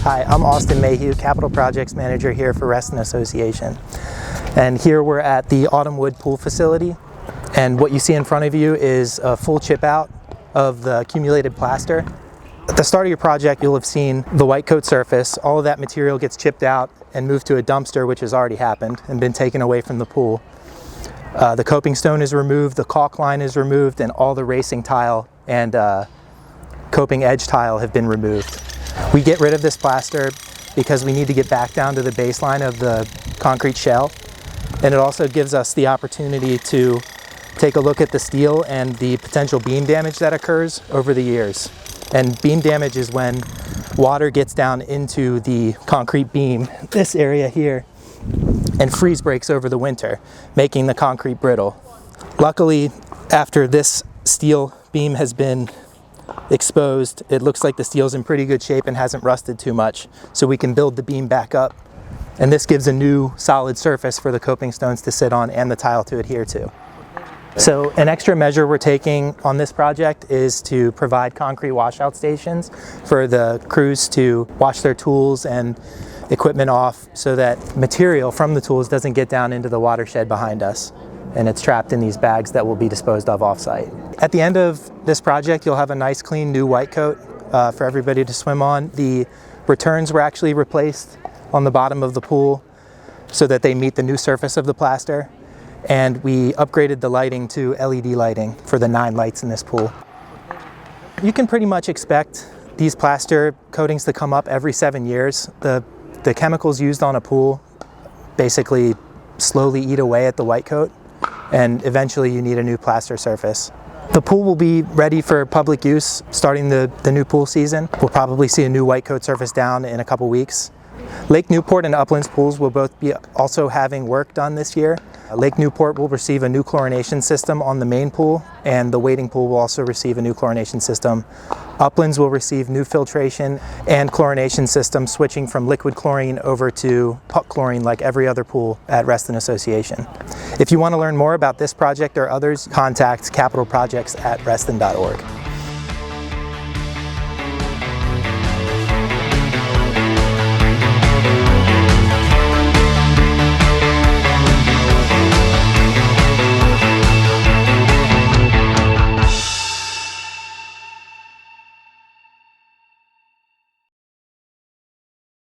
Hi, I'm Austin Mayhew, Capital Projects Manager here for Reston Association. And here we're at the Autumnwood pool facility. And what you see in front of you is a full chip out of the accumulated plaster. At the start of your project, you'll have seen the white coat surface. All of that material gets chipped out and moved to a dumpster, which has already happened and been taken away from the pool. The coping stone is removed, the caulk line is removed, and all the racing tile and coping edge tile have been removed. We get rid of this plaster because we need to get back down to the baseline of the concrete shell, and it also gives us the opportunity to take a look at the steel and the potential beam damage that occurs over the years. And beam damage is when water gets down into the concrete beam, this area here, and freeze breaks over the winter, making the concrete brittle. Luckily, after this steel beam has been exposed, it looks like the steel's in pretty good shape and hasn't rusted too much, so we can build the beam back up. And this gives a new solid surface for the coping stones to sit on and the tile to adhere to. So an extra measure we're taking on this project is to provide concrete washout stations for the crews to wash their tools and equipment off so that material from the tools doesn't get down into the watershed behind us, and it's trapped in these bags that will be disposed of off-site. At the end of this project, you'll have a nice clean new white coat for everybody to swim on. The returns were actually replaced on the bottom of the pool so that they meet the new surface of the plaster, and we upgraded the lighting to LED lighting for the 9 lights in this pool. You can pretty much expect these plaster coatings to come up every 7 years. The chemicals used on a pool basically slowly eat away at the white coat, and eventually you need a new plaster surface. The pool will be ready for public use starting the new pool season. We'll probably see a new white coat surface down in a couple weeks. Lake Newport and Uplands pools will both be also having work done this year. Lake Newport will receive a new chlorination system on the main pool, and the wading pool will also receive a new chlorination system. Uplands will receive new filtration and chlorination system, switching from liquid chlorine over to puck chlorine like every other pool at Reston Association. If you want to learn more about this project or others, contact CapitalProjects@reston.org.